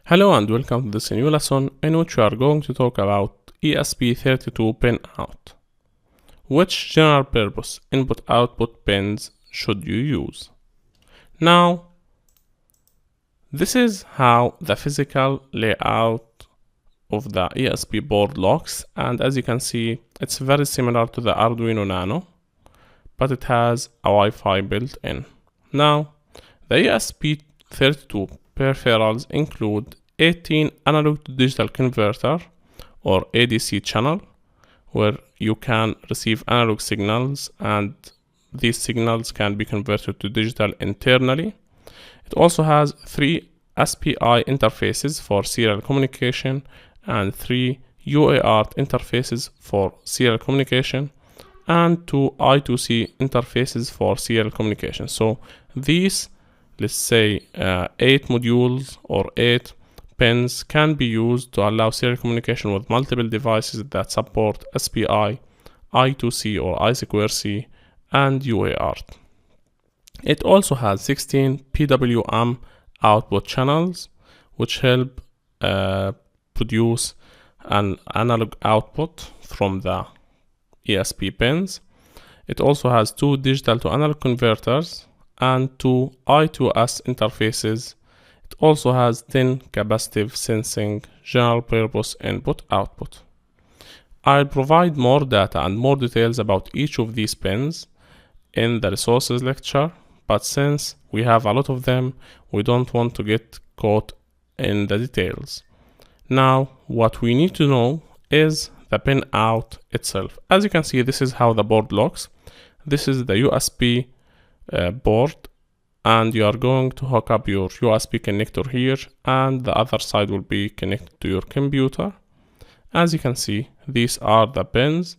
Hello and welcome to this new lesson in which we are going to talk about ESP32 Pinout. Which general purpose input-output pins should you use? Now, this is how the physical layout of the ESP board looks, and as you can see, it's very similar to the Arduino Nano, but it has a Wi-Fi built in. Now, the ESP32 peripherals include 18 analog to digital converter or ADC channel, where you can receive analog signals and these signals can be converted to digital internally. It also has 3 SPI interfaces for serial communication and 3 UART interfaces for serial communication and 2 I2C interfaces for serial communication. So these, let's say 8 modules or 8 pins can be used to allow serial communication with multiple devices that support SPI, I2C or I2C, and UART. It also has 16 PWM output channels, which help produce an analog output from the ESP pins. It also has 2 digital to analog converters and 2 I2S interfaces. It also has 10 capacitive sensing general purpose input-output. I'll provide more data and more details about each of these pins in the resources lecture, but since we have a lot of them, we don't want to get caught in the details. Now, what we need to know is the pin out itself. As you can see, this is how the board looks. This is the USB board, and you are going to hook up your USB connector here, and the other side will be connected to your computer. As you can see, these are the pins.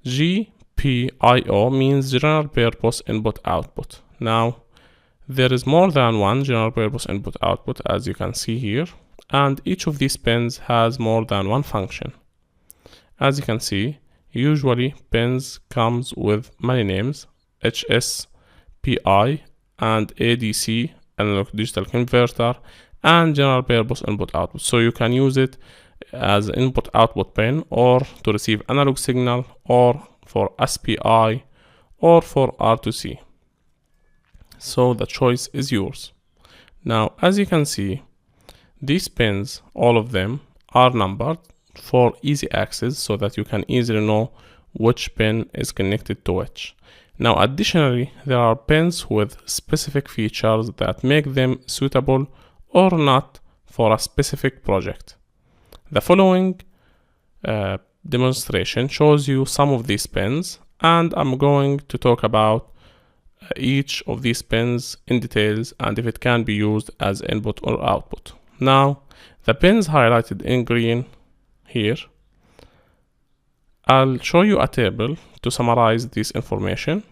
GPIO means general purpose input output. Now, there is more than one general purpose input output, as you can see here, and each of these pins has more than one function. As you can see, usually pins comes with many names: HSPI and ADC, analog digital converter, and general purpose input output. So you can use it as input output pin, or to receive analog signal, or for SPI, or for R2C. So the choice is yours. Now, as you can see, these pins, all of them, are numbered for easy access so that you can easily know which pin is connected to which. Now, additionally, there are pins with specific features that make them suitable or not for a specific project. The following demonstration shows you some of these pins, and I'm going to talk about each of these pins in details and if it can be used as input or output. Now, the pins highlighted in green here, I'll show you a table to summarize this information.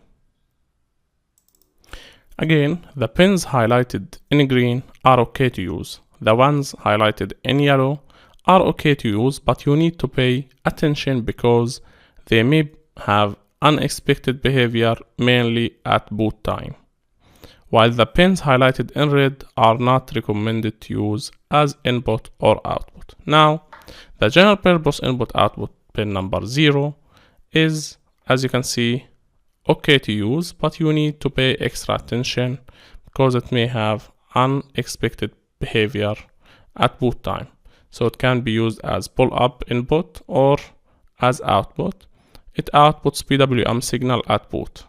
Again, the pins highlighted in green are okay to use. The ones highlighted in yellow are okay to use, but you need to pay attention because they may have unexpected behavior, mainly at boot time. While the pins highlighted in red are not recommended to use as input or output. Now, the general purpose input output pin number 0 is, as you can see, okay to use, but you need to pay extra attention because it may have unexpected behavior at boot time. So it can be used as pull-up input or as output. It outputs PWM signal at boot.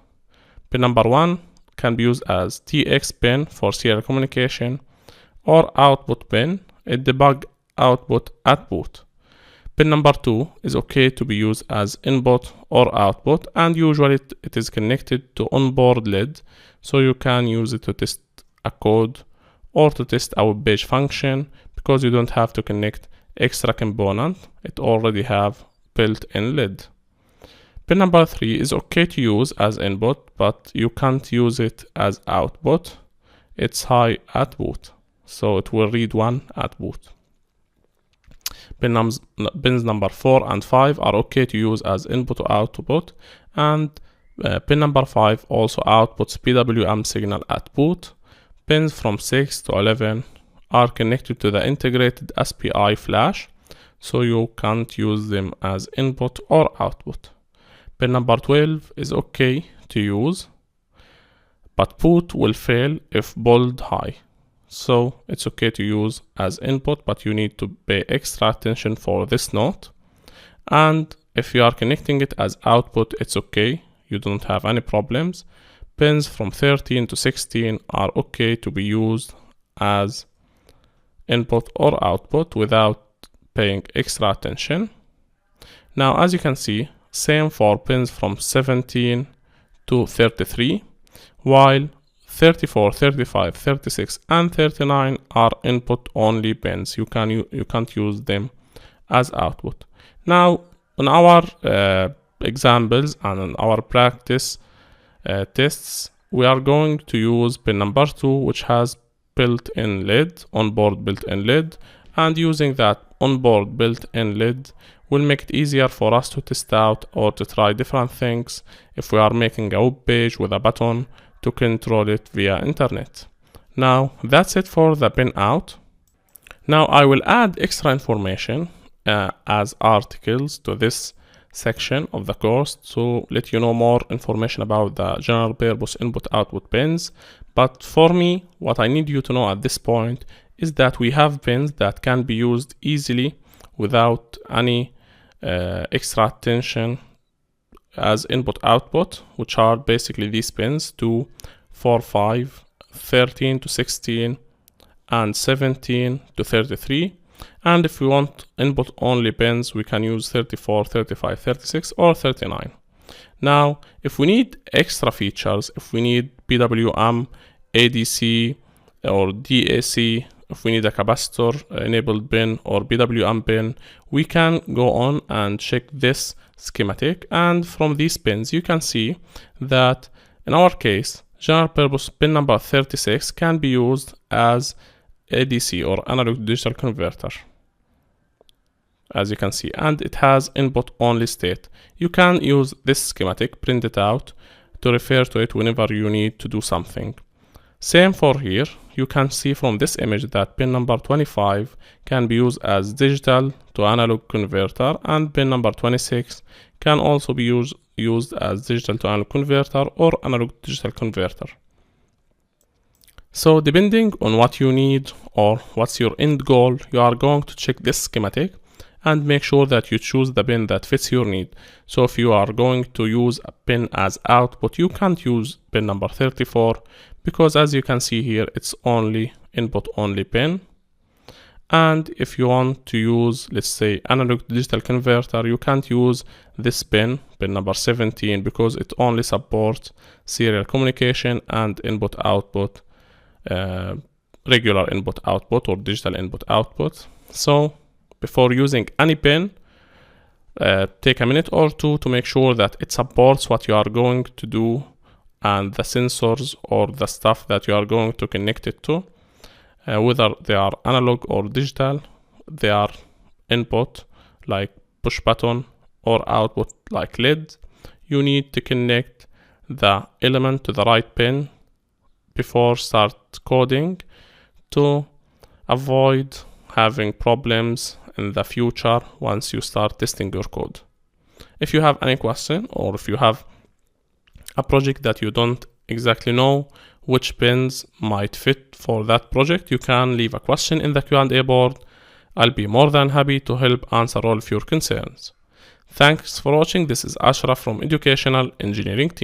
Pin number 1 can be used as TX pin for serial communication or output pin. It debug output at boot. Pin number 2 is okay to be used as input or output, and usually it is connected to onboard LED, so you can use it to test a code or to test a web page function because you don't have to connect extra component. It already have built-in LED. Pin number 3 is okay to use as input, but you can't use it as output. It's high at boot, so it will read 1 at boot. Pins number 4 and 5 are okay to use as input or output, and pin number 5 also outputs PWM signal at boot. Pins from 6 to 11 are connected to the integrated SPI flash, so you can't use them as input or output. Pin number 12 is okay to use, but boot will fail if pulled high. So it's okay to use as input, but you need to pay extra attention for this note. And if you are connecting it as output, it's okay. You don't have any problems. Pins from 13 to 16 are okay to be used as input or output without paying extra attention. Now, as you can see, same for pins from 17 to 33, while 34, 35, 36, and 39 are input only pins. You can't use them as output. Now, in our examples and in our practice tests, we are going to use pin number 2, which has built-in LED, onboard built-in LED, and using that onboard built-in LED will make it easier for us to test out or to try different things if we are making a web page with a button to control it via internet. Now, that's it for the pinout. Now, I will add extra information as articles to this section of the course to let you know more information about the general purpose input-output pins. But for me, what I need you to know at this point is that we have pins that can be used easily without any extra attention as input-output, which are basically these pins 2, 4, 5, 13 to 16, and 17 to 33. And if we want input only pins, we can use 34, 35, 36, or 39. Now, if we need extra features, if we need PWM, ADC, or DAC, if we need a capacitor enabled pin or PWM pin, we can go on and check this schematic. And from these pins, you can see that in our case, general purpose pin number 36 can be used as ADC or analog digital converter, as you can see, and it has input only state. You can use this schematic, print it out to refer to it whenever you need to do something. Same for here. You can see from this image that pin number 25 can be used as digital to analog converter, and pin number 26 can also be used as digital to analog converter or analog digital converter. So depending on what you need or what's your end goal, you are going to check this schematic and make sure that you choose the pin that fits your need. So if you are going to use a pin as output, you can't use pin number 34 because, as you can see here, it's only input only pin. And if you want to use, let's say, analog digital converter, you can't use this pin number 17, because it only supports serial communication and input output, regular input output or digital input output. So before using any pin, take a minute or two to make sure that it supports what you are going to do and the sensors or the stuff that you are going to connect it to. Whether they are analog or digital, they are input like push button or output like LED. You need to connect the element to the right pin before start coding to avoid having problems in the future once you start testing your code. If you have any question, or if you have a project that you don't exactly know which pins might fit for that project, you can leave a question in the Q&A board. I'll be more than happy to help answer all of your concerns. Thanks for watching. This is Ashraf from Educational Engineering Team.